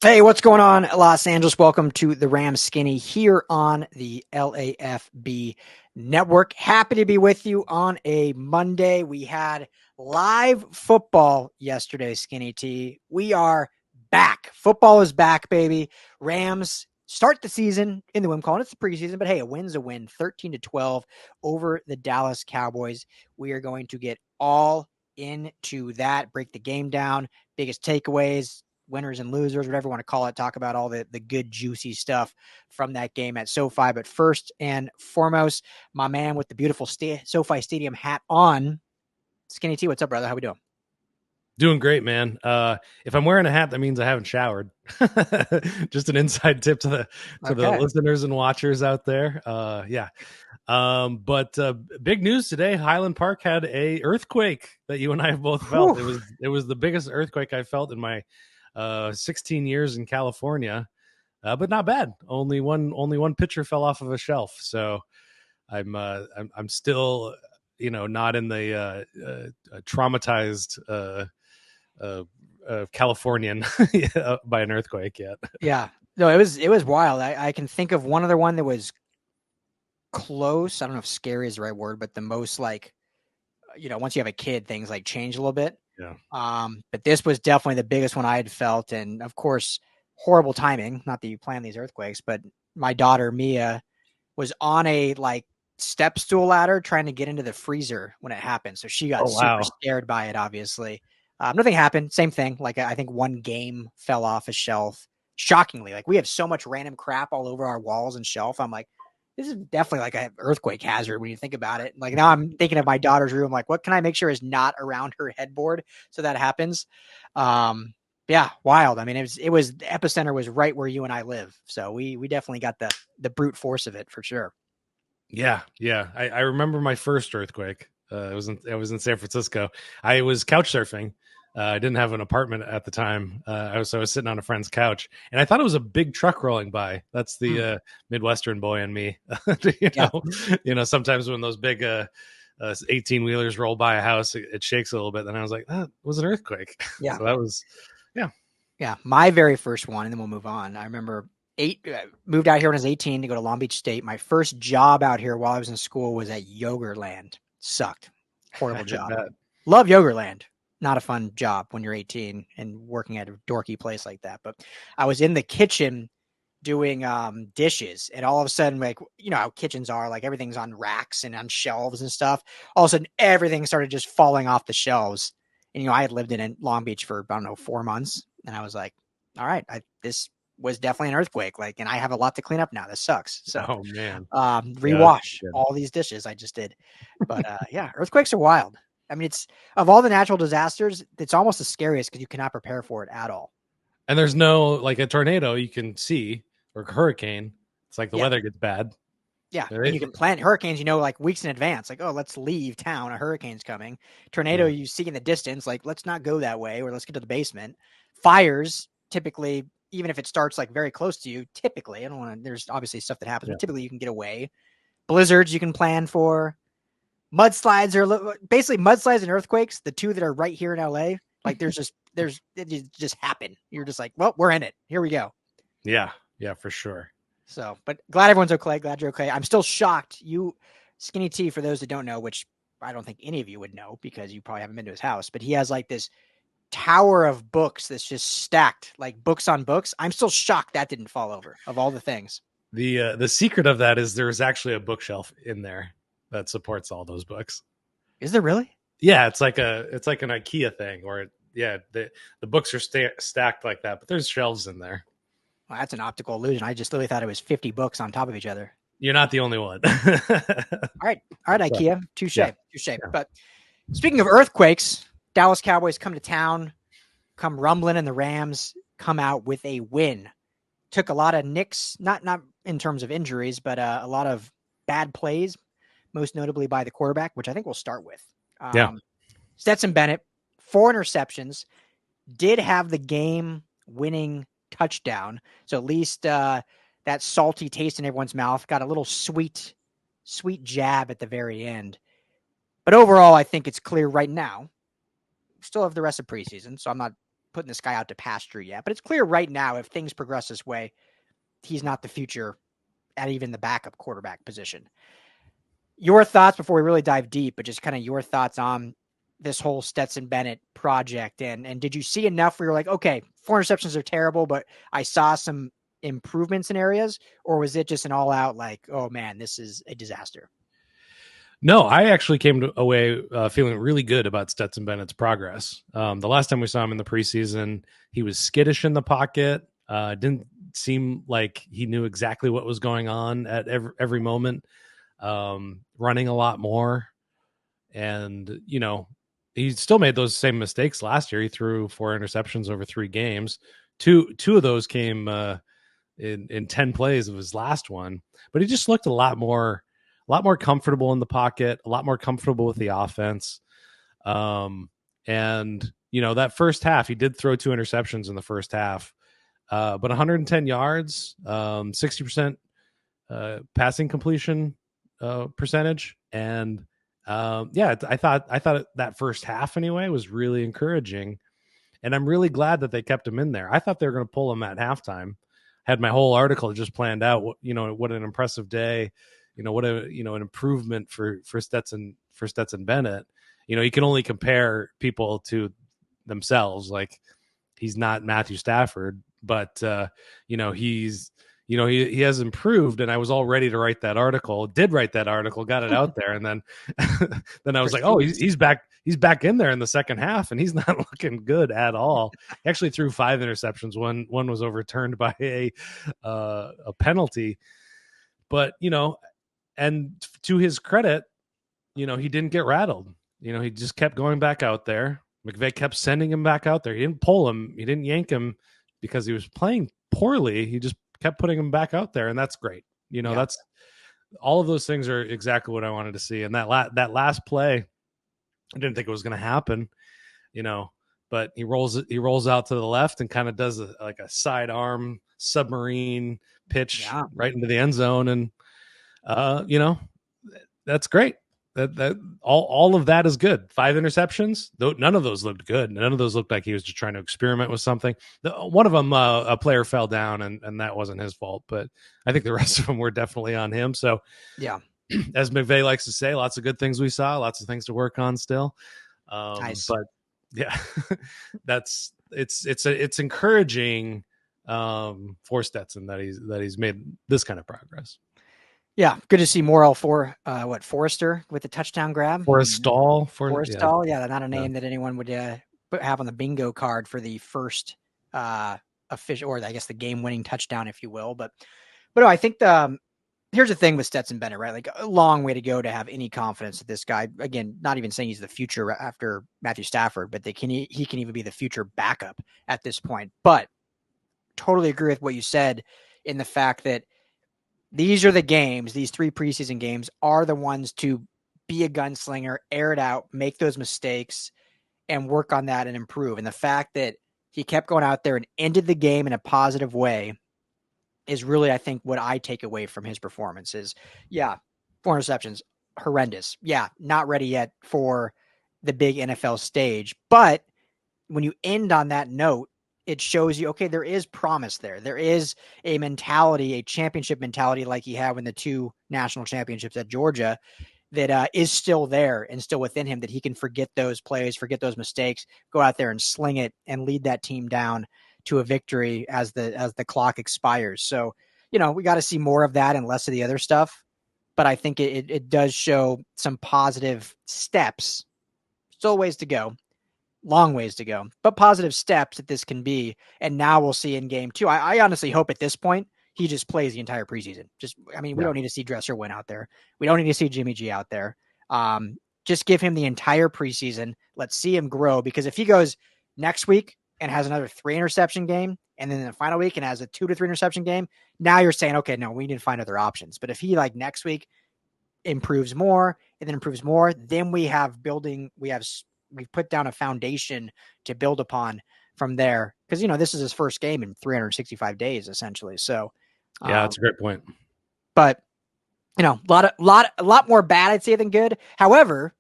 Hey, what's going on, Los Angeles? Welcome to the Rams Skinny here on the LAFB network. Happy to be with you on a Monday. We had live football yesterday, Skinny T. We are back. Football is back, baby. Rams start the season in the win column. It's the preseason, but hey, a win's a win. 13-12 over the Dallas Cowboys. We are going to get all into that, break the game down, biggest takeaways, winners and losers, whatever you want to call it, talk about all the good, juicy stuff from that game at SoFi. But first and foremost, my man with the beautiful SoFi Stadium hat on, Skinny T, what's up, brother? How we doing? Doing great, man. If I'm wearing a hat, that means I haven't showered. Just an inside tip to the listeners and watchers out there. Yeah. But big news today. Highland Park had a earthquake that you and I have both felt. It was the biggest earthquake I felt in my 16 years in California, but not bad. Only one pitcher fell off of a shelf, so I'm still not in the traumatized Californian by an earthquake yet. Yeah, no, it was wild. I can think of one other one that was close. I don't know if scary is the right word, but the most once you have a kid, things like change a little bit. Yeah. But this was definitely the biggest one I had felt. And of course, horrible timing. Not that you plan these earthquakes, but my daughter, Mia, was on a step stool ladder trying to get into the freezer when it happened. So she got super scared by it, obviously. Nothing happened. Same thing. I think one game fell off a shelf. Shockingly, we have so much random crap all over our walls and shelf. I'm like, this is definitely an earthquake hazard when you think about it. Now I'm thinking of my daughter's room. What can I make sure is not around her headboard so that happens? Yeah, wild. I mean, it was the epicenter was right where you and I live. So we definitely got the brute force of it for sure. Yeah. I remember my first earthquake. I was in San Francisco. I was couch surfing. I didn't have an apartment at the time. I was sitting on a friend's couch, and I thought it was a big truck rolling by. That's the Midwestern boy in me. Sometimes when those big 18-wheelers roll by a house, it shakes a little bit. Then I was like, that was an earthquake. Yeah. So that was, yeah. My very first one, and then we'll move on. I remember moved out here when I was 18 to go to Long Beach State. My first job out here while I was in school was at Yogurtland. Sucked. Horrible job. Love Yogurtland. Not a fun job when you're 18 and working at a dorky place like that. But I was in the kitchen doing dishes, and all of a sudden, how kitchens are, everything's on racks and on shelves and stuff. All of a sudden, everything started just falling off the shelves. And I had lived in Long Beach for, I don't know, 4 months, and I was like, all right, this was definitely an earthquake. And I have a lot to clean up now. This sucks. So, oh man, rewash all these dishes I just did. But yeah, earthquakes are wild. I mean, it's of all the natural disasters, it's almost the scariest because you cannot prepare for it at all. And there's no a tornado you can see or hurricane. It's the weather gets bad. Yeah, right? And you can plan hurricanes, weeks in advance. Oh, let's leave town. A hurricane's coming. Tornado, you see in the distance. Let's not go that way, or let's get to the basement. Fires, typically, even if it starts very close to you, typically, I don't want to. There's obviously stuff that happens, but typically you can get away. Blizzards you can plan for. Mudslides are basically mudslides and earthquakes. The two that are right here in LA, it just happen. You're just well, we're in it. Here we go. Yeah, for sure. So, but glad everyone's okay. Glad you're okay. I'm still shocked. You, Skinny T, for those that don't know, which I don't think any of you would know because you probably haven't been to his house, but he has this tower of books that's just stacked, books on books. I'm still shocked that didn't fall over of all the things. The secret of that is there's actually a bookshelf in there that supports all those books. Is there really? Yeah, it's like an IKEA thing, or the books are stacked like that, but there's shelves in there. Well, that's an optical illusion. I just literally thought it was 50 books on top of each other. You're not the only one. All right, IKEA. Touche. Yeah. But speaking of earthquakes, Dallas Cowboys come to town, come rumbling, and the Rams come out with a win. Took a lot of nicks, not in terms of injuries, but a lot of bad plays, most notably by the quarterback, which I think we'll start with. Stetson Bennett, 4 interceptions, did have the game-winning touchdown. So at least that salty taste in everyone's mouth got a little sweet jab at the very end. But overall, I think it's clear right now. We still have the rest of preseason, so I'm not putting this guy out to pasture yet. But it's clear right now, if things progress this way, he's not the future at even the backup quarterback position. Your thoughts before we really dive deep, but just kind of your thoughts on this whole Stetson Bennett project. And did you see enough where you're like, okay, 4 interceptions are terrible, but I saw some improvements in areas? Or was it just an all out like, oh man, this is a disaster? No, I actually came away feeling really good about Stetson Bennett's progress. The last time we saw him in the preseason, he was skittish in the pocket. Didn't seem like he knew exactly what was going on at every moment. Running a lot more. And, you know, he still made those same mistakes last year. He threw 4 interceptions over 3 games. Two of those came in 10 plays of his last one. But he just looked a lot more comfortable in the pocket, a lot more comfortable with the offense. And, you know, that first half, he did throw 2 interceptions in the first half, but 110 yards, 60% passing completion percentage. And I thought that first half anyway was really encouraging. And I'm really glad that they kept him in there. I thought they were going to pull him at halftime. Had my whole article just planned out. What an impressive day. What an improvement for Stetson Bennett. You can only compare people to themselves. Like, he's not Matthew Stafford, but he has improved, and I was all ready to write that article. Did write that article, got it out there, and then I was like, oh, he's back in there in the second half, and he's not looking good at all. He actually threw 5 interceptions. One was overturned by a penalty, but and to his credit, he didn't get rattled. He just kept going back out there. McVay kept sending him back out there. He didn't pull him. He didn't yank him because he was playing poorly. He just kept putting him back out there, and that's great. That's all of those things are exactly what I wanted to see. And that last play, I didn't think it was going to happen, but he rolls out to the left and kind of does a sidearm submarine pitch right into the end zone. And, that's great. That all of that is good. 5 interceptions, though none of those looked good. None of those looked like he was just trying to experiment with something. One of them, a player fell down, and that wasn't his fault. But I think the rest of them were definitely on him. So, yeah, as McVay likes to say, lots of good things we saw, lots of things to work on still. Nice. But yeah, it's encouraging for Stetson that he's made this kind of progress. Yeah, good to see Morrell for Forrester with the touchdown grab. Forrestall. Yeah, not a name that anyone would have on the bingo card for the first official, or I guess the game-winning touchdown, if you will. But no, I think here's the thing with Stetson Bennett, right? Like, a long way to go to have any confidence that this guy, again, not even saying he's the future after Matthew Stafford, but he can even be the future backup at this point. But totally agree with what you said in the fact that these are the games, these 3 preseason games are the ones to be a gunslinger, air it out, make those mistakes, and work on that and improve. And the fact that he kept going out there and ended the game in a positive way is really, I think, what I take away from his performance is, 4 interceptions, horrendous. Yeah, not ready yet for the big NFL stage. But when you end on that note, it shows you, okay, there is promise there. There is a mentality, a championship mentality like he had in the 2 national championships at Georgia that is still there and still within him, that he can forget those plays, forget those mistakes, go out there and sling it and lead that team down to a victory as the clock expires. So, we got to see more of that and less of the other stuff. But I think it does show some positive steps. Still ways to go. Long ways to go, but positive steps that this can be. And now we'll see in game 2. I honestly hope at this point he just plays the entire preseason. We don't need to see Dresser win out there. We don't need to see Jimmy G out there. Just give him the entire preseason. Let's see him grow, because if he goes next week and has another 3 interception game, and then in the final week and has a 2 to 3 interception game, now you're saying, okay, no, we need to find other options. But if he next week improves more and then improves more, then we've put down a foundation to build upon from there. Because, this is his first game in 365 days, essentially. So, yeah, that's a great point. But, a lot more bad, I'd say, than good. However,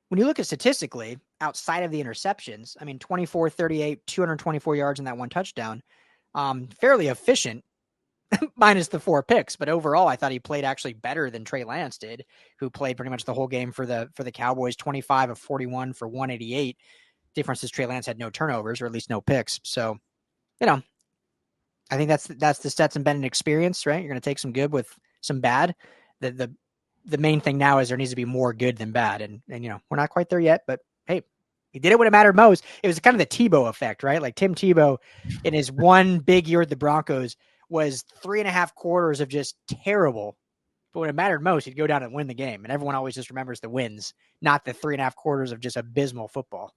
when you look at statistically, outside of the interceptions. I mean, 24, 38, 224 yards and that one touchdown. Fairly efficient, minus the 4 picks. But overall, I thought he played actually better than Trey Lance did, who played pretty much the whole game for the Cowboys, 25 of 41 for 188. Difference is Trey Lance had no turnovers, or at least no picks. So, I think that's the Stetson Bennett experience, right? You're going to take some good with some bad. The main thing now is there needs to be more good than bad. And we're not quite there yet, but hey, he did it when it mattered most. It was kind of the Tebow effect, right? Like Tim Tebow in his one big year at the Broncos was 3.5 quarters of just terrible. But when it mattered most, he'd go down and win the game. And everyone always just remembers the wins, not the 3.5 quarters of just abysmal football.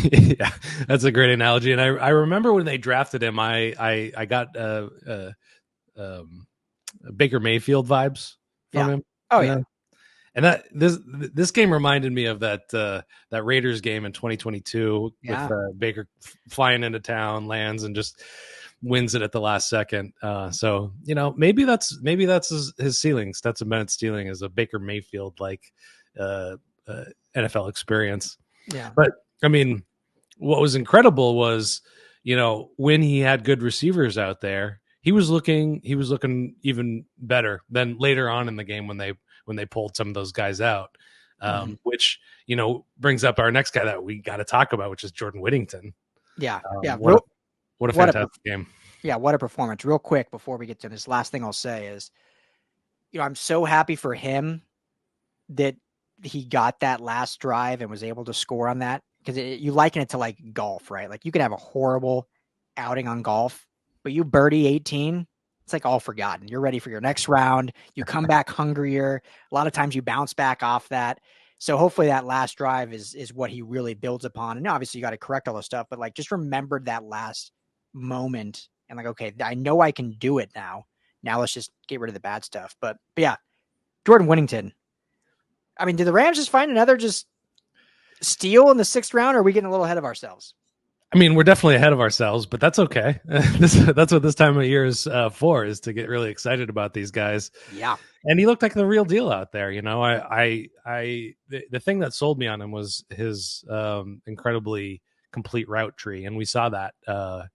Yeah, that's a great analogy. And I remember when they drafted him, I got Baker Mayfield vibes from him. Oh yeah. And that this game reminded me of that Raiders game in 2022 with Baker flying into town, lands, and just wins it at the last second. So maybe that's his ceiling. Stetson Bennett's ceiling is a Baker Mayfield like NFL experience. Yeah, but I mean, what was incredible was when he had good receivers out there, he was looking even better than later on in the game when they pulled some of those guys out, which brings up our next guy that we got to talk about, which is Jordan Whittington. Yeah, what a fantastic game. Yeah, what a performance. Real quick before we get to this, last thing I'll say is, I'm so happy for him that he got that last drive and was able to score on that, because you liken it to like golf, right? Like you could have a horrible outing on golf, but you birdie 18, it's like all forgotten. You're ready for your next round. You come back hungrier. A lot of times you bounce back off that. So hopefully that last drive is what he really builds upon. And obviously you got to correct all this stuff, but like just remembered that last moment and like, okay, I know I can do it now. Now let's just get rid of the bad stuff. But yeah, Jordan Whittington. I mean, did the Rams just find another just steal in the 6th round, or are we getting a little ahead of ourselves? I mean, we're definitely ahead of ourselves, but that's okay. That's what this time of year is for, is to get really excited about these guys. Yeah. And he looked like the real deal out there. The thing that sold me on him was his incredibly complete route tree. And we saw that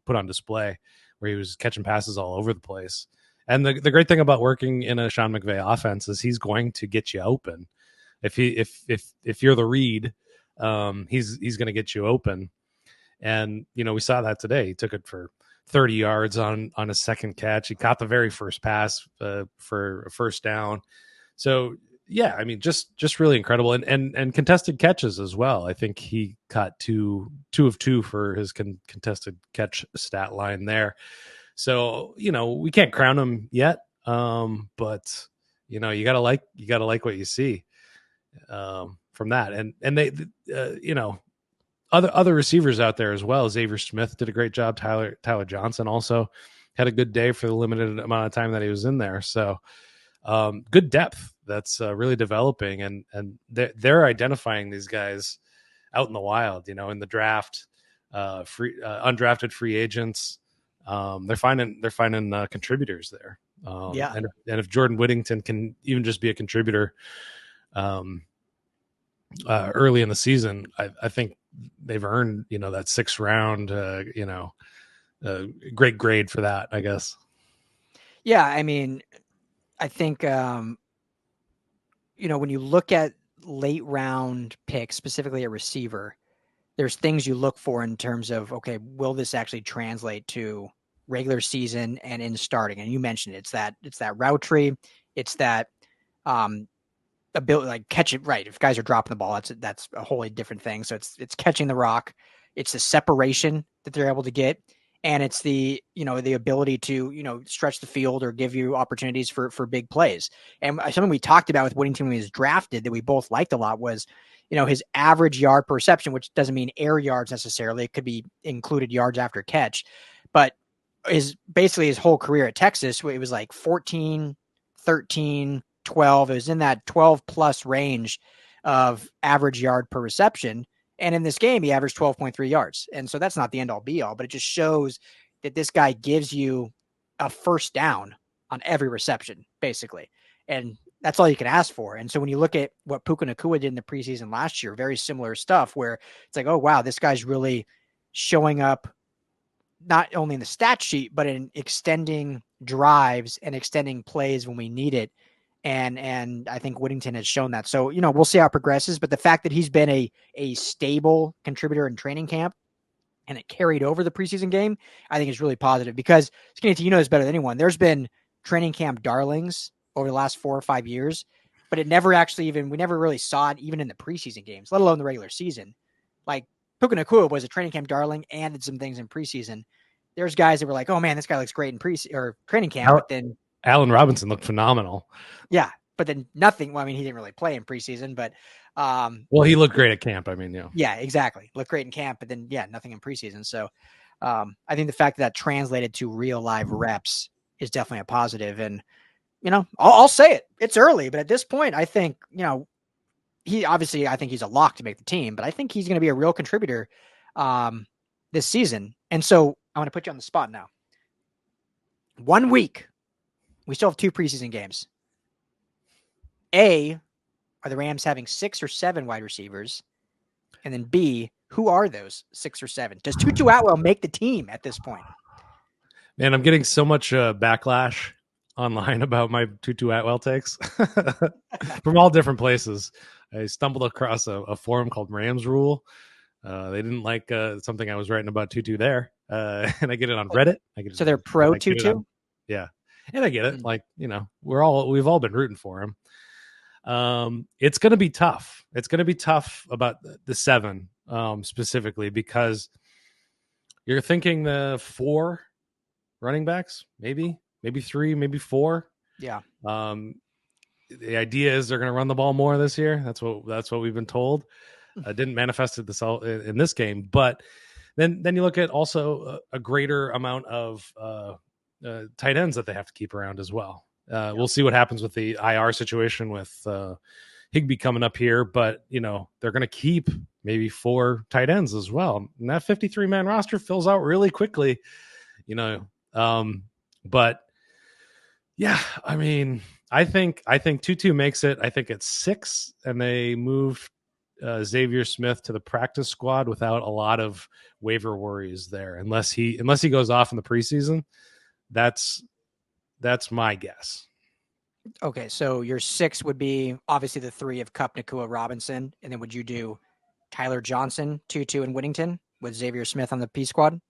put on display where he was catching passes all over the place. And the great thing about working in a Sean McVay offense is he's going to get you open. If you're the read, he's going to get you open. And, we saw that today. He took it for 30 yards on a second catch. He caught the very first pass for a first down. So, yeah, I mean, just really incredible. And contested catches as well. I think he caught two of two for his contested catch stat line there. So, we can't crown him yet. But, you got to like what you see from that. And they, other receivers out there as well. Xavier Smith did a great job. Tyler Johnson also had a good day for the limited amount of time that he was in there. So good depth that's really developing, and they're identifying these guys out in the wild, in the draft, undrafted free agents. They're finding contributors there. And if Jordan Whittington can even just be a contributor early in the season, I think they've earned, that 6th round, great grade for that, I guess. Yeah. I mean, I think, when you look at late round picks, specifically a receiver, there's things you look for in terms of, okay, will this actually translate to regular season and in starting? And you mentioned it's that route tree. It's that, ability, like catch it right. If guys are dropping the ball, that's a wholly different thing. So it's catching the rock. It's the separation that they're able to get. And it's the ability to, stretch the field or give you opportunities for big plays. And something we talked about with Whittington when he was drafted that we both liked a lot was, his average yard per reception, which doesn't mean air yards necessarily. It could be included yards after catch, but basically his whole career at Texas, it was like 14, 13, 12. It was in that 12 plus range of average yard per reception. And in this game, he averaged 12.3 yards. And so that's not the end all be all, but it just shows that this guy gives you a first down on every reception, basically. And that's all you can ask for. And so when you look at what Puka Nacua did in the preseason last year, very similar stuff where it's like, oh, wow, this guy's really showing up not only in the stat sheet, but in extending drives and extending plays when we need it. And I think Whittington has shown that. So, we'll see how it progresses. But the fact that he's been a stable contributor in training camp and it carried over the preseason game, I think is really positive because Skinny T, this better than anyone. There's been training camp darlings over the last 4 or 5 years, but we never really saw it even in the preseason games, let alone the regular season. Like Puka Nacua was a training camp darling and did some things in preseason. There's guys that were like, oh man, this guy looks great in training camp, but then Allen Robinson looked phenomenal. Yeah, but then nothing. Well, I mean, he didn't really play in preseason, but he looked great at camp. I mean, yeah, exactly. Looked great in camp, but then nothing in preseason. So I think the fact that translated to real live reps is definitely a positive. And I'll say it. It's early, but at this point, I think I think he's a lock to make the team, but I think he's going to be a real contributor this season. And so I'm going to put you on the spot now. 1 week. We still have 2 preseason games. A, are the Rams having 6 or 7 wide receivers? And then B, who are those 6 or 7? Does Tutu Atwell make the team at this point? Man, I'm getting so much backlash online about my Tutu Atwell takes from all different places. I stumbled across a forum called Rams Rule. They didn't like something I was writing about Tutu there. And I get it on Reddit. So they're pro Tutu? Yeah. And I get it. Like, we've all been rooting for him. It's going to be tough. It's going to be tough about the 7 specifically because you're thinking the 4 running backs, maybe 3, maybe 4. Yeah. The idea is they're going to run the ball more this year. That's what we've been told. Didn't manifest it in this game, but then you look at also a greater amount of tight ends that they have to keep around as well. We'll see what happens with the IR situation with Higbee coming up here, but they're going to keep maybe 4 tight ends as well. And that 53-man roster fills out really quickly, but yeah, I mean, I think Tutu makes it. I think it's 6 and they move Xavier Smith to the practice squad without a lot of waiver worries there, unless he goes off in the preseason. That's my guess. Okay, so your 6 would be obviously the 3 of Kupp, Nacua, Robinson, and then would you do Tyler Johnson, Tutu, and Whittington with Xavier Smith on the P squad?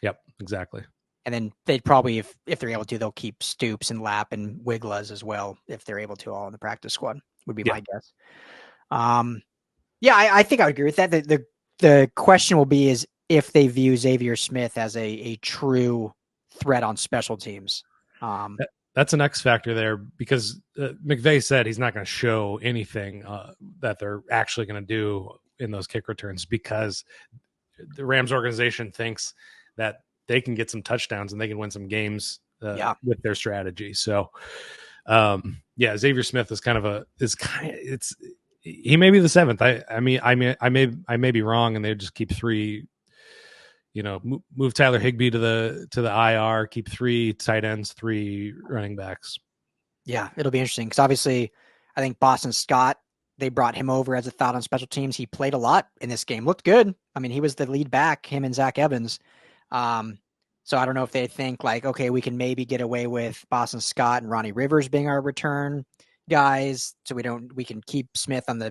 Yep, exactly. And then they'd probably, if they're able to, they'll keep Stoops and Lapp and Wiglas as well, if they're able to, all in the practice squad, would be my guess. I think I would agree with that. The question will be is if they view Xavier Smith as a true threat on special teams. That's an X factor there because McVay said he's not going to show anything that they're actually going to do in those kick returns because the Rams organization thinks that they can get some touchdowns and they can win some games with their strategy. So, Xavier Smith is he may be the 7th. I may be wrong, and they just keep 3. Move Tyler Higbee to the IR, keep 3 tight ends, 3 running backs. Yeah, it'll be interesting because obviously I think Boston Scott, they brought him over as a thought on special teams. He played a lot in this game, looked good. I mean, he was the lead back, him and Zach Evans. So I don't know if they think like, okay, we can maybe get away with Boston Scott and Ronnie Rivers being our return guys. So we can keep Smith on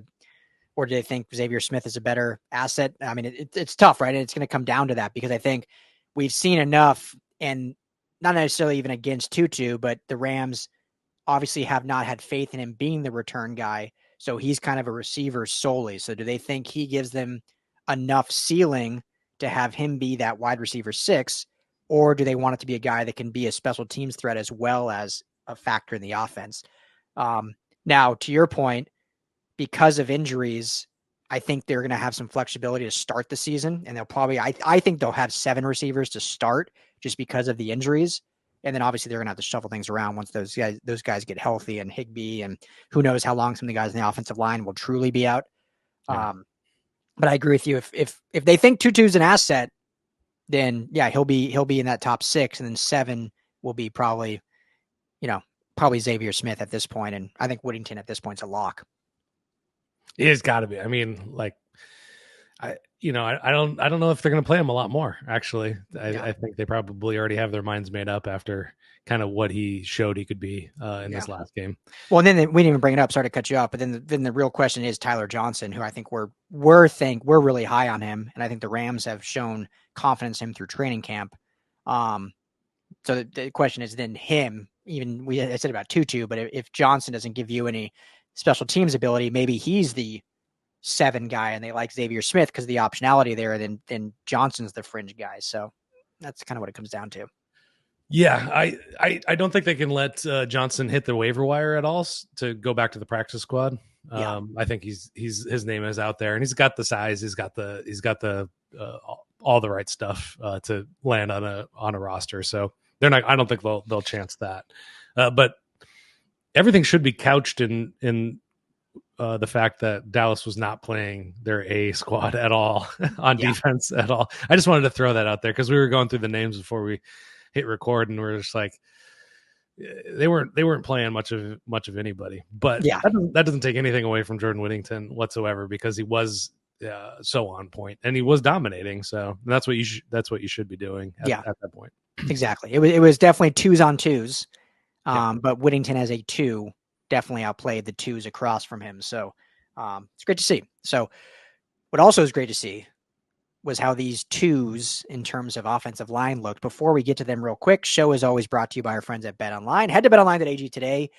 or do they think Xavier Smith is a better asset? I mean, it's tough, right? And it's going to come down to that because I think we've seen enough, and not necessarily even against Tutu, but the Rams obviously have not had faith in him being the return guy. So he's kind of a receiver solely. So do they think he gives them enough ceiling to have him be that wide receiver 6, or do they want it to be a guy that can be a special teams threat as well as a factor in the offense? Now, to your point, because of injuries, I think they're going to have some flexibility to start the season, and they'll probably, I think they'll have 7 receivers to start just because of the injuries. And then obviously they're going to have to shuffle things around once those guys get healthy, and Higbee, and who knows how long some of the guys in the offensive line will truly be out. Yeah. But I agree with you. If they think Tutu's an asset, then he'll be in that top 6, and then 7 will be probably, probably Xavier Smith at this point, and I think Whittington at this point's a lock. It's got to be. I mean, like, I don't know if they're going to play him a lot more. Actually, I think they probably already have their minds made up after kind of what he showed he could be in this last game. Well, and then we didn't even bring it up. Sorry to cut you off, but then the real question is Tyler Johnson, who I think we're really high on him, and I think the Rams have shown confidence in him through training camp. So the question is then him. Even I said about Tutu, but if Johnson doesn't give you any special teams ability, maybe he's the 7 guy, and they like Xavier Smith because of the optionality there. Then Johnson's the fringe guy. So that's kind of what it comes down to. Yeah, I don't think they can let Johnson hit the waiver wire at all to go back to the practice squad. I think his name is out there, and he's got the size, he's got the all the right stuff to land on a roster. So they're not. I don't think they'll chance that. But everything should be couched in the fact that Dallas was not playing their A squad at all on defense at all. I just wanted to throw that out there because we were going through the names before we hit record, and we're just like, they weren't playing much of anybody. But that doesn't take anything away from Jordan Whittington whatsoever, because he was so on point and he was dominating. So that's what you should be doing at that point. Exactly. It was definitely 2s on 2s. But Whittington as a 2 definitely outplayed the 2s across from him. So it's great to see. So what also is great to see was how these 2s in terms of offensive line looked. Before we get to them real quick, show is always brought to you by our friends at BetOnline. Head to betonline.ag today.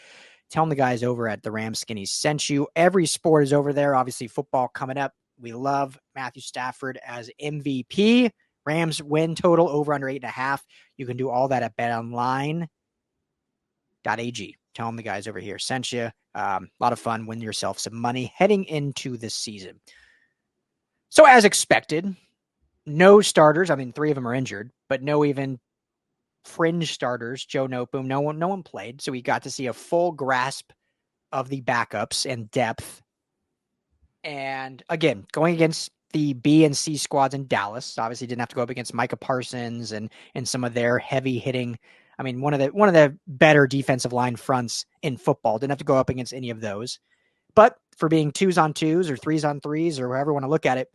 Tell them the guys over at the Ram Skinny sent you. Every sport is over there. Obviously, football coming up. We love Matthew Stafford as MVP. Rams win total over under 8.5. You can do all that at betonline.ag. Tell them the guys over here sent you. A lot of fun. Win yourself some money heading into this season. So as expected, no starters. I mean, 3 of them are injured, but no even fringe starters. Joe Noteboom, no one played. So we got to see a full grasp of the backups and depth. And again, going against the B and C squads in Dallas, obviously didn't have to go up against Micah Parsons and some of their heavy hitting. I mean, one of the better defensive line fronts in football. Didn't have to go up against any of those. But for being 2s on 2s or 3s on 3s or however you want to look at it,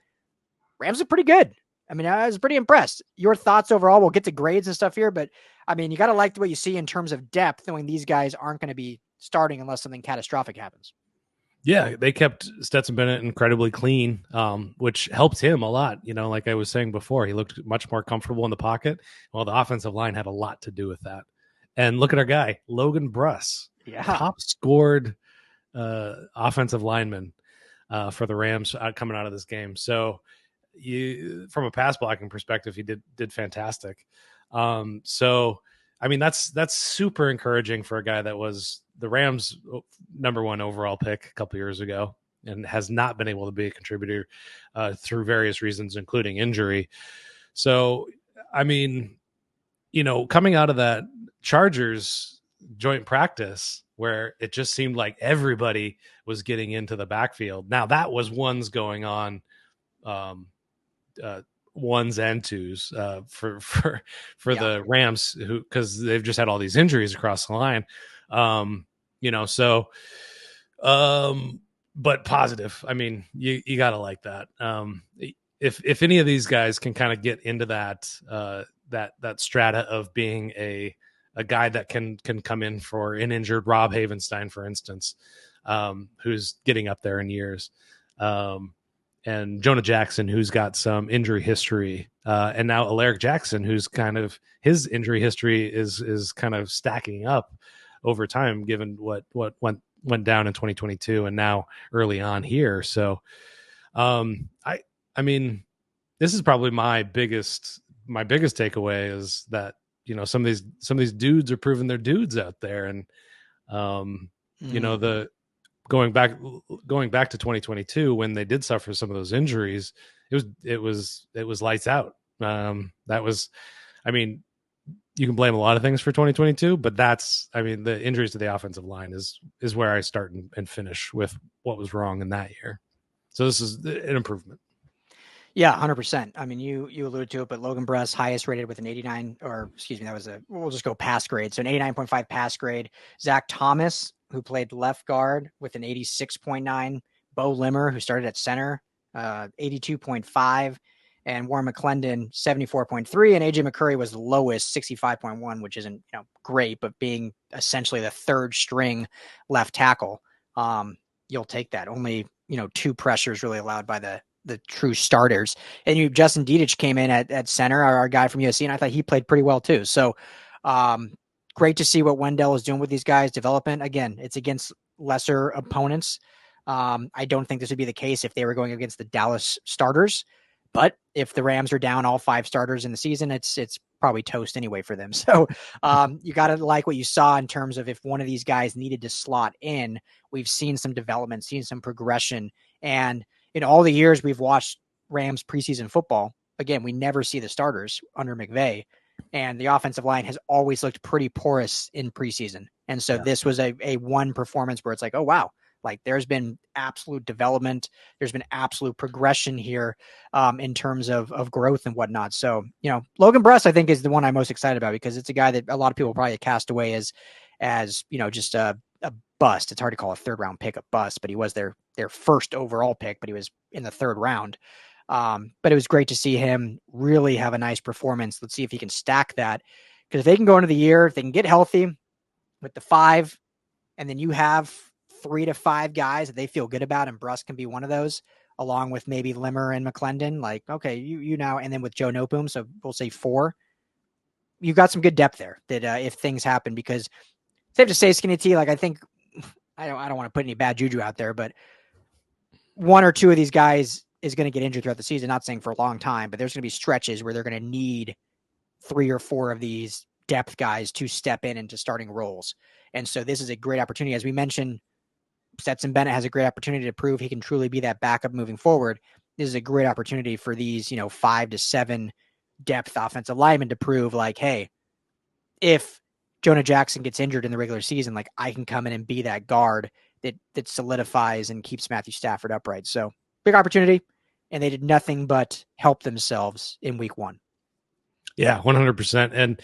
Rams are pretty good. I mean, I was pretty impressed. Your thoughts overall? We'll get to grades and stuff here, but I mean, you got to like what you see in terms of depth, knowing these guys aren't going to be starting unless something catastrophic happens. Yeah, they kept Stetson Bennett incredibly clean, which helped him a lot. You know, like I was saying before, he looked much more comfortable in the pocket. Well, the offensive line had a lot to do with that. And look at our guy, Logan Bruss, top scored offensive lineman for the Rams coming out of this game. So from a pass blocking perspective, he did fantastic. So, I mean, that's super encouraging for a guy that was the Rams' #1 overall pick a couple years ago and has not been able to be a contributor through various reasons, including injury. So, I mean, you know, coming out of that Chargers joint practice where it just seemed like everybody was getting into the backfield. Now that was ones going on, 1s and 2s for the Rams, who, because they've just had all these injuries across the line. You know, so but positive. I mean, you gotta like that. If any of these guys can kind of get into that that strata of being a guy that can come in for an injured Rob Havenstein, for instance, who's getting up there in years, and Jonah Jackson, who's got some injury history, and now Alaric Jackson, who's kind of his injury history is kind of stacking up over time, given what went down in 2022 and now early on here. So, I mean, this is probably my biggest takeaway is that, you know, some of these dudes are proving they're dudes out there. And, you know, going back to 2022, when they did suffer some of those injuries, it was lights out. That was, I mean, you can blame a lot of things for 2022, but the injuries to the offensive line is where I start and finish with what was wrong in that year. So this is an improvement. Yeah, 100%. I mean, you alluded to it, but Logan Bruss, highest rated with an 89, or excuse me, we'll just go pass grade. So an 89.5 pass grade. Zach Thomas, who played left guard with an 86.9. Bo Limmer, who started at center, 82.5. And Warren McClendon, 74.3. And AJ McCurry was the lowest, 65.1, which isn't, great, but being essentially the third string left tackle, you'll take that. Only, 2 pressures really allowed by the true starters. And Justin Dedich came in at center, our guy from USC, and I thought he played pretty well too. So great to see what Wendell is doing with these guys' development. Again, it's against lesser opponents. I don't think this would be the case if they were going against the Dallas starters. But if the Rams are down all 5 starters in the season, it's probably toast anyway for them. So you got to like what you saw in terms of if one of these guys needed to slot in, we've seen some development, seen some progression. And in all the years we've watched Rams preseason football, again, we never see the starters under McVay, and the offensive line has always looked pretty porous in preseason. And so this was a one performance where it's like, oh, wow, like there's been absolute development. There's been absolute progression here in terms of growth and whatnot. So, Logan Bruss, I think, is the one I'm most excited about because it's a guy that a lot of people probably cast away as just a bust. It's hard to call a 3rd round pick a bust, but he was their first overall pick, but he was in the 3rd round. But it was great to see him really have a nice performance. Let's see if he can stack that, because if they can go into the year, if they can get healthy with the 5, and then you have 3 to 5 guys that they feel good about, and Bruss can be one of those, along with maybe Limmer and McClendon, like, okay, you now, and then with Joe Noteboom, so we'll say 4, you've got some good depth there that if things happen, because safe to say, Skinny T, like I think, I don't want to put any bad juju out there, but 1 or 2 of these guys is going to get injured throughout the season. Not saying for a long time, but there's going to be stretches where they're going to need 3 or 4 of these depth guys to step in into starting roles. And so this is a great opportunity. As we mentioned, Stetson Bennett has a great opportunity to prove he can truly be that backup moving forward. This is a great opportunity for these, 5 to 7 depth offensive linemen to prove like, hey, if Jonah Jackson gets injured in the regular season, like I can come in and be that guard that solidifies and keeps Matthew Stafford upright. So big opportunity, and they did nothing but help themselves in week 1. Yeah, 100%. And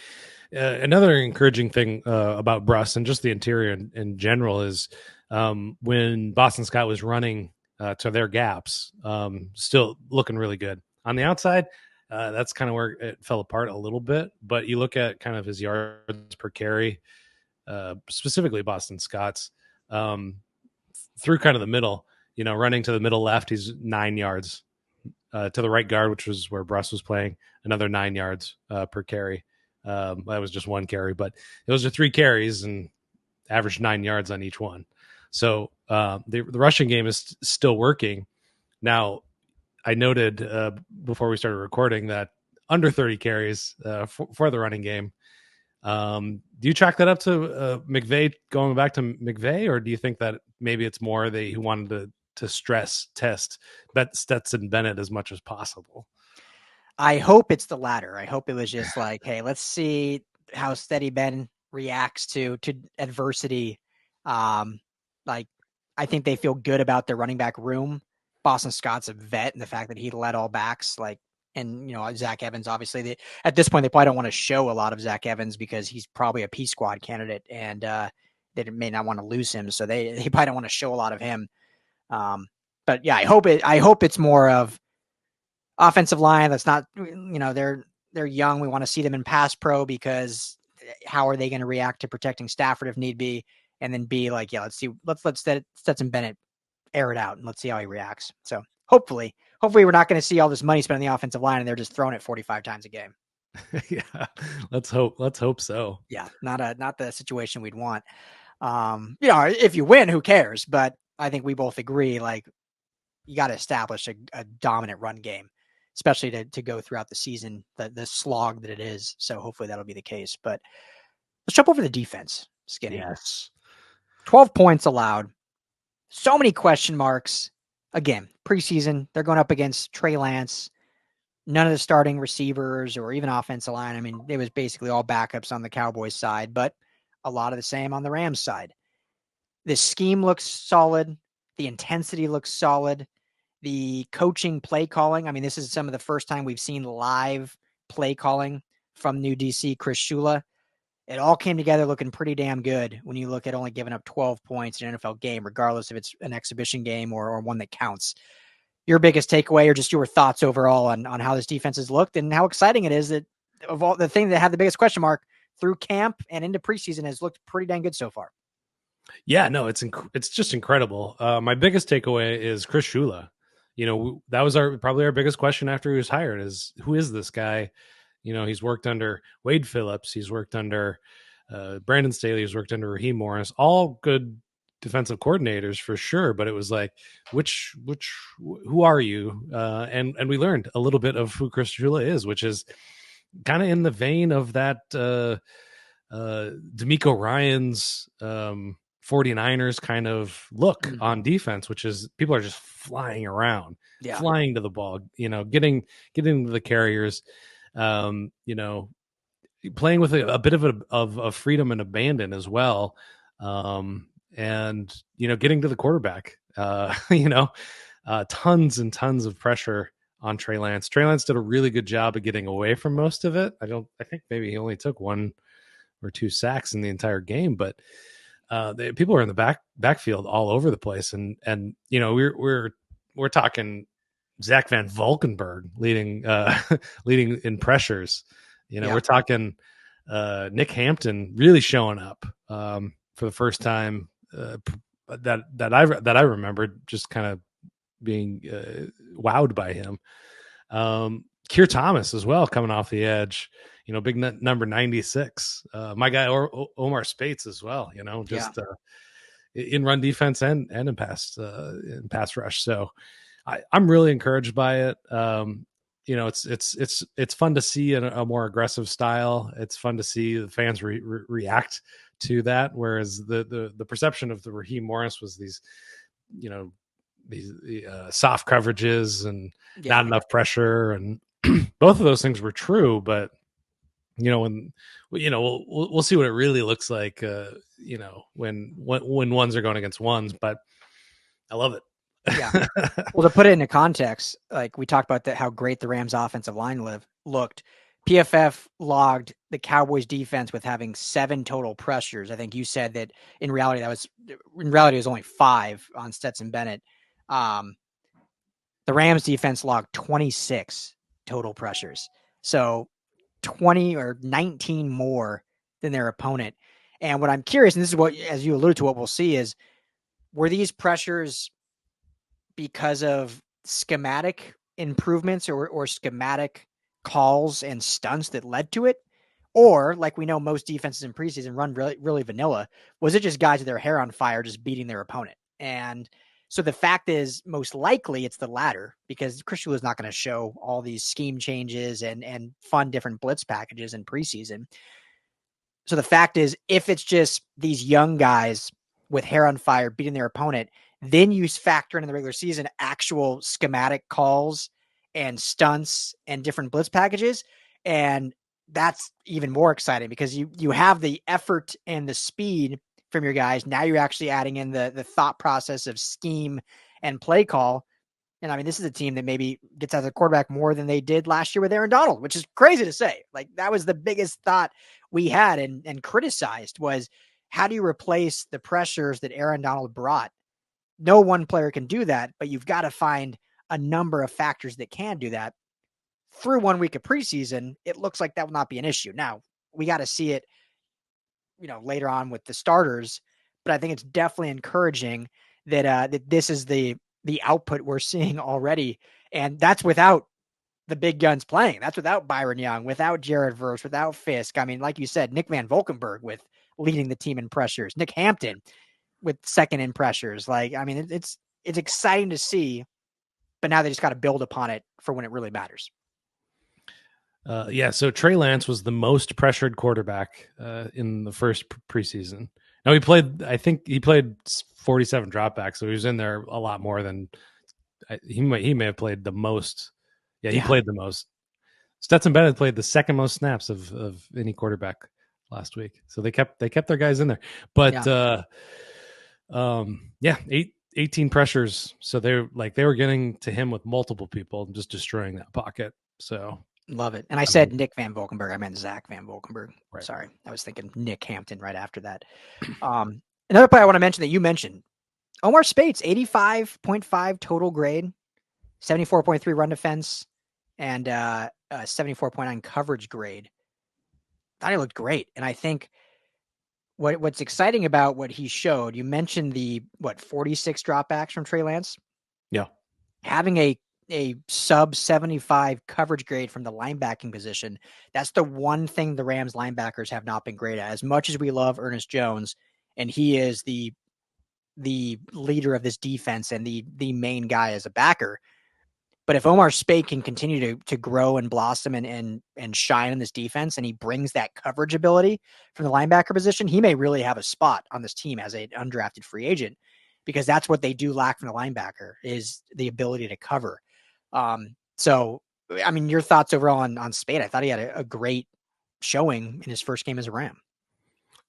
another encouraging thing about Bruss and just the interior in general is when Boston Scott was running to their gaps, still looking really good. On the outside, that's kind of where it fell apart a little bit. But you look at kind of his yards per carry, specifically Boston Scott's, through kind of the middle, running to the middle left, he's 9 yards. To the right guard, which was where Bruss was playing, another 9 yards per carry. That was just 1 carry, but those are 3 carries and averaged 9 yards on each one. So the rushing game is still working. Now, I noted before we started recording that under 30 carries for the running game. Do you chalk that up to McVay, going back to McVay, or do you think that maybe it's more who wanted to stress test Stetson Bennett as much as possible? I hope it's the latter. I hope it was just like, hey, let's see how Steady Ben reacts to adversity. Like, I think they feel good about their running back room. Boston Scott's a vet, and the fact that he led all backs, and Zach Evans, obviously, at this point they probably don't want to show a lot of Zach Evans because he's probably a P squad candidate, and they may not want to lose him, so they probably don't want to show a lot of him. But yeah, I hope it's more of offensive line. That's not, they're young. We want to see them in pass pro because how are they going to react to protecting Stafford if need be? And then be like, yeah, let's let Stetson Bennett air it out and let's see how he reacts. So hopefully we're not going to see all this money spent on the offensive line and they're just throwing it 45 times a game. Yeah, let's hope so. Yeah, not the situation we'd want. If you win, who cares? But I think we both agree, like, you got to establish a dominant run game, especially to go throughout the season, the slog that it is. So hopefully that'll be the case. But let's jump over the defense, Skinny. Yes. 12 points allowed. So many question marks. Again, preseason, they're going up against Trey Lance. None of the starting receivers or even offensive line. I mean, it was basically all backups on the Cowboys side, but a lot of the same on the Rams side. The scheme looks solid. The intensity looks solid. the coaching play calling. I mean, this is some of the first time we've seen live play calling from new DC Chris Shula. It all came together looking pretty damn good when you look at only giving up 12 points in an NFL game, regardless if it's an exhibition game or one that counts. Your biggest takeaway or just your thoughts overall on how this defense has looked and how exciting it is that of all the thing that had the biggest question mark through camp and into preseason has looked pretty dang good so far. Yeah, no, it's just incredible. My biggest takeaway is Chris Shula. That was probably our biggest question after he was hired is who is this guy? He's worked under Wade Phillips. He's worked under Brandon Staley. He's worked under Raheem Morris. All good defensive coordinators for sure. But it was like, who are you? And we learned a little bit of who Chris Shula is, which is kind of in the vein of that D'Amico Ryans 49ers kind of look on defense, which is people are just flying around, flying to the ball, getting to the carriers. Playing with a bit of freedom and abandon as well. And, getting to the quarterback, tons and tons of pressure on Trey Lance. Trey Lance did a really good job of getting away from most of it. I think maybe he only took 1 or 2 sacks in the entire game, but people were in the backfield all over the place. And, we're talking Zach Van Valkenburg leading in pressures. We're talking Nick Hampton really showing up for the first time that I remembered, just kind of being wowed by him. Keir Thomas as well coming off the edge. Big number 96. My guy Omar Spates as well. In run defense and in pass rush. So I'm really encouraged by it. It's fun to see a more aggressive style. It's fun to see the fans react to that. Whereas the perception of the Raheem Morris was these soft coverages and not enough pressure, and both of those things were true. But we'll see what it really looks like. When ones are going against ones, but I love it. Yeah. Well, to put it into context, like we talked about how great the Rams offensive line looked. PFF logged the Cowboys defense with having 7 total pressures. I think you said that in reality it was only 5 on Stetson Bennett. The Rams defense logged 26 total pressures. So 20 or 19 more than their opponent. And what I'm curious, and this is what, as you alluded to, what we'll see is, were these pressures because of schematic improvements or schematic calls and stunts that led to it? Or, like we know most defenses in preseason run really, really vanilla, was it just guys with their hair on fire just beating their opponent? And so the fact is, most likely it's the latter, because Chris Shula is not going to show all these scheme changes and fun different blitz packages in preseason. So the fact is, if it's just these young guys with hair on fire beating their opponent, then you factor in the regular season actual schematic calls and stunts and different blitz packages. And that's even more exciting because you have the effort and the speed from your guys. Now you're actually adding in the thought process of scheme and play call. And I mean, this is a team that maybe gets out of the quarterback more than they did last year with Aaron Donald, which is crazy to say. Like, that was the biggest thought we had and criticized was, how do you replace the pressures that Aaron Donald brought? No one player can do that, but you've got to find a number of factors that can do that. Through 1 week of preseason, it looks like that will not be an issue. Now, we got to see it, later on with the starters, but I think it's definitely encouraging that this is the output we're seeing already. And that's without the big guns playing. That's without Byron Young, without Jared Verse, without Fisk. I mean, like you said, Nick Van Valkenburg with leading the team in pressures, Nick Hampton with second in pressures. Like, I mean, it's exciting to see, but now they just got to build upon it for when it really matters. So Trey Lance was the most pressured quarterback in the first preseason. Now I think he played 47 dropbacks, so he was in there a lot more than he may have played the most. Yeah, he played the most. Stetson Bennett played the second most snaps of any quarterback last week. So they kept their guys in there. But 18 pressures. So they were getting to him with multiple people and just destroying that pocket. So love it. And I said Nick Van Valkenburg. I meant Zach Van Valkenburg. Right. Sorry. I was thinking Nick Hampton right after that. Another player I want to mention that you mentioned, Omar Speights, 85.5 total grade, 74.3 run defense, and 74.9 coverage grade. Thought he looked great. And I think what's exciting about what he showed, you mentioned the 46 dropbacks from Trey Lance. Yeah. Having a sub 75 coverage grade from the linebacking position. That's the one thing the Rams linebackers have not been great at. As much as we love Ernest Jones, and he is the leader of this defense and the main guy as a backer. But if Omar Speight can continue to grow and blossom and shine in this defense, and he brings that coverage ability from the linebacker position, he may really have a spot on this team as an undrafted free agent, because that's what they do lack from the linebacker, is the ability to cover. So, I mean, your thoughts overall on Speight? I thought he had a great showing in his first game as a Ram.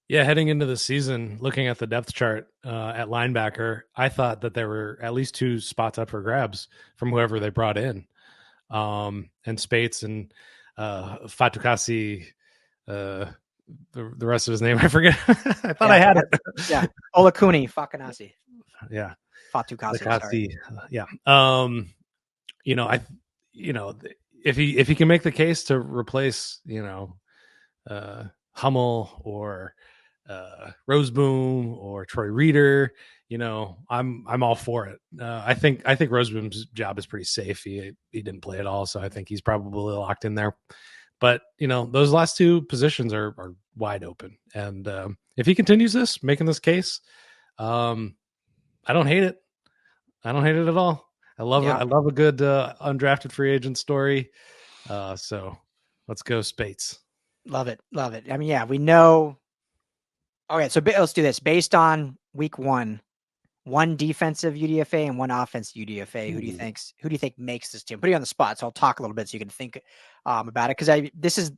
Yeah, heading into the season, looking at the depth chart at linebacker, I thought that there were at least 2 spots up for grabs from whoever they brought in. And Speights and Fatukasi, the rest of his name, I forget. I thought I had it. Yeah, Olakuni Fakanasi. Yeah, Fatukasi. Yeah. If he can make the case to replace, Hummel or Roseboom or Troy Reeder, I'm all for it. I think Roseboom's job is pretty safe. He didn't play at all, so I think he's probably locked in there. But those last 2 positions are wide open, and if he continues making this case, I don't hate it. I don't hate it at all. I love it. I love a good undrafted free agent story. So let's go Speights. Love it. I mean, yeah, we know. Okay, so let's do this. Based on week 1, 1 defensive UDFA and 1 offensive UDFA, who do you think makes this team? Put you on the spot, so I'll talk a little bit so you can think about it. Because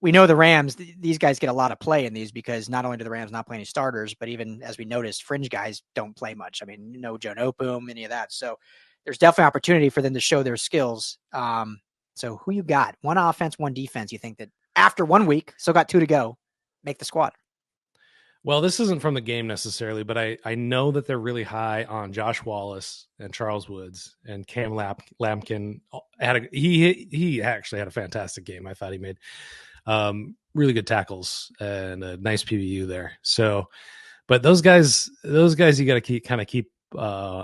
we know the Rams, these guys get a lot of play in these, because not only do the Rams not play any starters, but even as we noticed, fringe guys don't play much. I mean, no Joe Noteboom, any of that. So there's definitely opportunity for them to show their skills. So who you got? 1 offense, 1 defense. You think that after 1 week, still got 2 to go, make the squad? Well, this isn't from the game necessarily, but I know that they're really high on Josh Wallace and Charles Woods, and Cam Lampkin he actually had a fantastic game. I thought he made really good tackles and a nice PBU there. So, but those guys you got to keep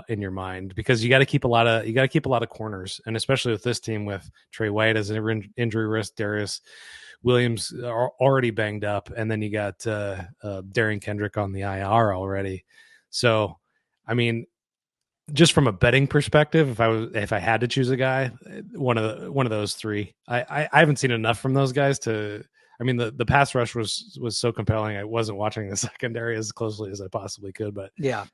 in your mind, because you got to keep a lot of corners, and especially with this team with Trey White as an injury risk, Darius Williams are already banged up, and then you got Derion Kendrick on the IR already. So, I mean, just from a betting perspective, if I had to choose a guy, one of those 3, I haven't seen enough from those guys to. I mean, the pass rush was so compelling. I wasn't watching the secondary as closely as I possibly could, but yeah.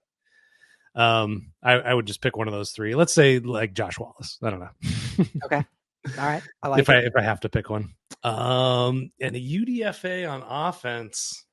I would just pick one of those 3. Let's say like Josh Wallace. I don't know. Okay. All right. I like if I have to pick one. And a UDFA on offense.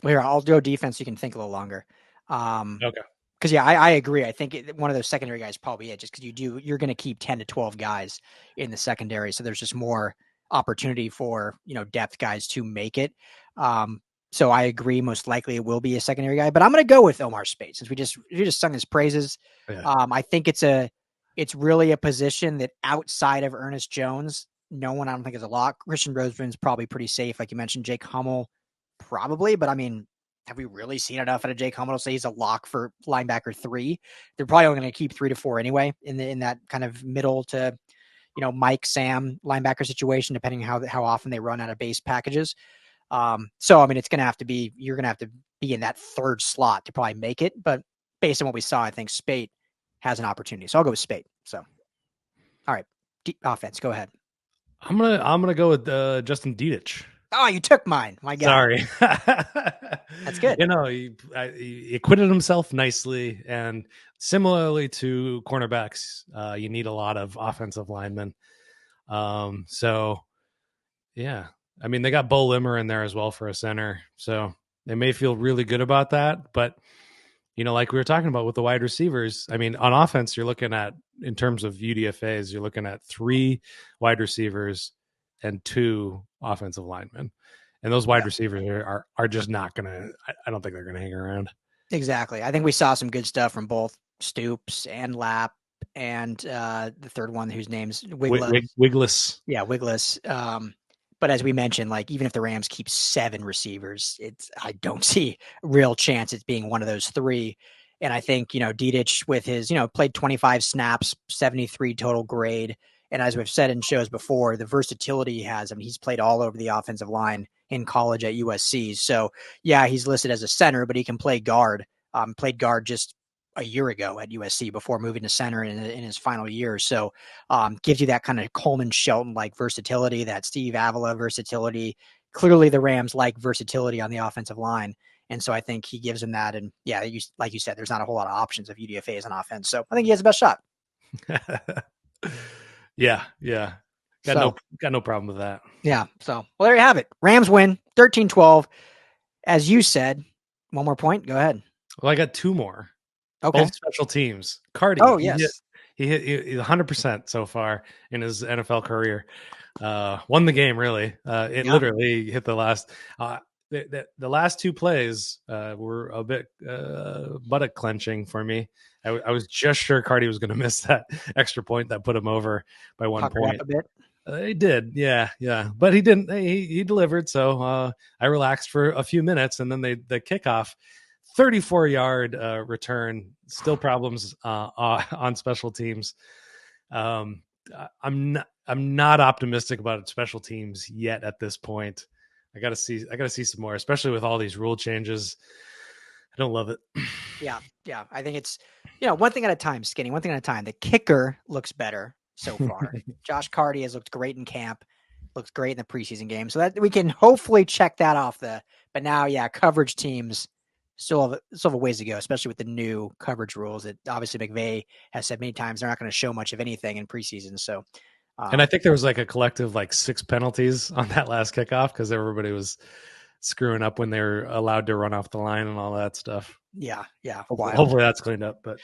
Well, here, I'll do defense. You can think a little longer. Okay. Because I agree. I think one of those secondary guys probably just because you're going to keep 10 to 12 guys in the secondary, so there's just more opportunity for depth guys to make it. So I agree. Most likely it will be a secondary guy, but I'm going to go with Omar Speight since we just sung his praises. Yeah. I think it's really a position that outside of Ernest Jones, no one I don't think is a lock. Christian Roseboom's probably pretty safe, like you mentioned. Jake Hummel probably, but I mean, have we really seen enough out of Jake Hummel to say he's a lock for linebacker 3? They're probably only going to keep 3 to 4 anyway in that kind of middle to Mike Sam linebacker situation, depending how often they run out of base packages. So I mean, you're going to have to be in that 3rd slot to probably make it. But based on what we saw, I think Speight has an opportunity. So I'll go with Speight. So, all right, offense, go ahead. I'm gonna go with Justin Dedich. Oh, you took mine. My God. Sorry. That's good. He acquitted himself nicely, and similarly to cornerbacks, you need a lot of offensive linemen. So yeah, I mean, they got Bo Limmer in there as well for a center, so they may feel really good about that. But like we were talking about with the wide receivers, I mean, on offense, you're looking at, in terms of UDFAs, you're looking at 3 wide receivers and 2 offensive linemen. And those wide receivers are just not going to, I don't think they're going to hang around. Exactly. I think we saw some good stuff from both Stoops and Lapp and the third one whose name's Wigless. Yeah, Wigless. But as we mentioned, like even if the Rams keep 7 receivers, I don't see real chance it's being one of those 3. And I think, Dedich with his, played 25 snaps, 73 total grade. And as we've said in shows before, the versatility he has, I mean, he's played all over the offensive line in college at USC. So yeah, he's listed as a center, but he can play guard. Played guard just a year ago at USC before moving to center in his final year. So gives you that kind of Coleman Shelton-like versatility, that Steve Avila versatility. Clearly the Rams like versatility on the offensive line. And so I think he gives him that. And yeah, like you said, there's not a whole lot of options of UDFAs on offense. So I think he has the best shot. Yeah. Got no problem with that. Yeah. So, well, there you have it. Rams win 13-12. As you said, one more point. Go ahead. Well, I got 2 more. Okay. Both special teams. Cardi. Oh, yes. He hit 100% so far in his NFL career. Won the game, really. Literally hit the last. The last 2 plays were a bit buttock clenching for me. I was just sure Cardi was going to miss that extra point that put him over by 1 point. Up a bit. He did, yeah, but he didn't. He delivered, so I relaxed for a few minutes, and then the kickoff, 34-yard return, still problems on special teams. I'm not optimistic about special teams yet at this point. I gotta see some more, especially with all these rule changes. I don't love it. Yeah. I think it's one thing at a time, Skinny. One thing at a time. The kicker looks better so far. Josh Cardi has looked great in camp, looks great in the preseason game. So that we can hopefully check that off but now, coverage teams still have a ways to go, especially with the new coverage rules that obviously McVay has said many times they're not going to show much of anything in preseason. So, and I think there was like a collective 6 penalties on that last kickoff because everybody was screwing up when they were allowed to run off the line and all that stuff. Yeah. Hopefully that's cleaned up, but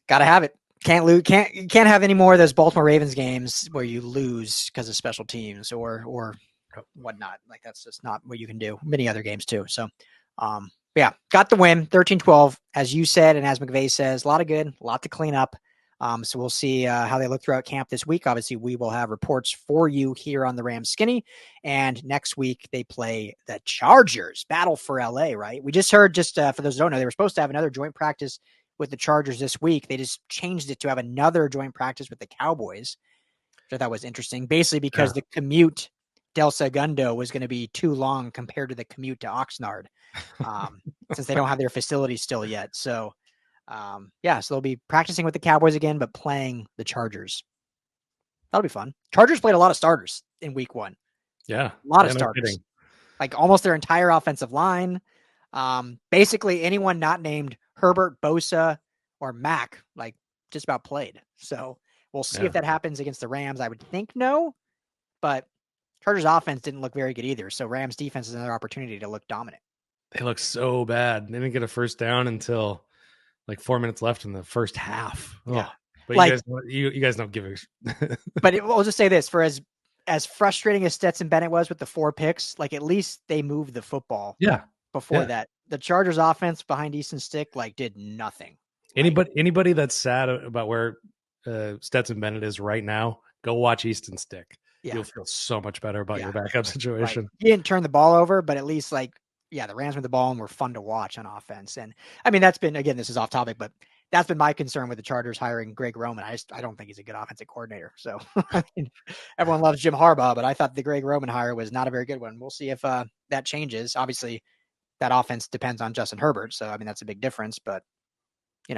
gotta have it. Can't lose. Can't have any more of those Baltimore Ravens games where you lose because of special teams or whatnot. Like that's just not what you can do. Many other games too. So, got the win, 13-12, as you said, and as McVay says, a lot of good, a lot to clean up. So we'll see how they look throughout camp this week. Obviously, we will have reports for you here on the Rams Skinny. And next week, they play the Chargers. Battle for LA, right? We just heard, for those who don't know, they were supposed to have another joint practice with the Chargers this week. They just changed it to have another joint practice with the Cowboys, which I thought was interesting. Basically, because the commute Del Segundo was going to be too long compared to the commute to Oxnard, since they don't have their facilities still yet. So, so they'll be practicing with the Cowboys again, but playing the Chargers. That'll be fun. Chargers played a lot of starters in week 1. Yeah. A lot of starters. Like almost their entire offensive line. Basically anyone not named Herbert, Bosa, or Mack, just about played. So we'll see if that happens against the Rams. I would think no, but Chargers offense didn't look very good either. So Rams defense is another opportunity to look dominant. They look so bad. They didn't get a first down until 4 minutes left in the first half. Yeah. But you guys don't give a But we'll just say this, for as frustrating as Stetson Bennett was with the 4 picks, at least they moved the football. Yeah. Before that, the Chargers offense behind Easton Stick did nothing. Anybody that's sad about where Stetson Bennett is right now, go watch Easton Stick. Yeah. You'll feel so much better about your backup situation. Right. He didn't turn the ball over, but at least the Rams with the ball and were fun to watch on offense. And I mean, that's been, again, this is off topic, but that's been my concern with the Chargers hiring Greg Roman. I don't think he's a good offensive coordinator. So I mean, everyone loves Jim Harbaugh, but I thought the Greg Roman hire was not a very good one. We'll see if that changes. Obviously, that offense depends on Justin Herbert. So, I mean, that's a big difference, but it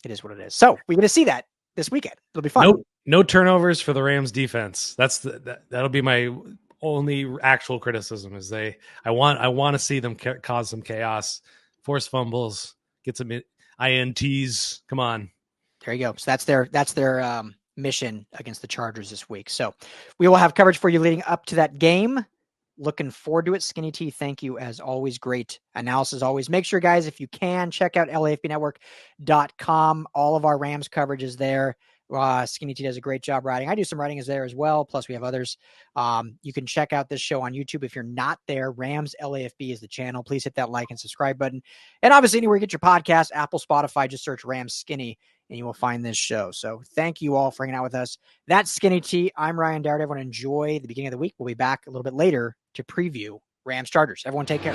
is what it is. So we're going to see that this weekend. It'll be fun. No turnovers for the Rams defense. That'll be my only actual criticism is I want to see them cause some chaos, force fumbles, get some INTs. Come on. There you go. So that's their mission against the Chargers this week. So we will have coverage for you leading up to that game. Looking forward to it. Skinny T, thank you as always. Great analysis always. Make sure, guys, if you can, check out LAFBnetwork.com. All of our Rams coverage is there. Skinny T does a great job writing. I do some writing is there as well. Plus, we have others. You can check out this show on YouTube. If you're not there, Rams LAFB is the channel. Please hit that like and subscribe button. And obviously, anywhere you get your podcast, Apple, Spotify, just search Rams Skinny, and you will find this show. So thank you all for hanging out with us. That's Skinny T. I'm Ryan Dowd. Everyone enjoy the beginning of the week. We'll be back a little bit later to preview Rams Chargers. Everyone take care.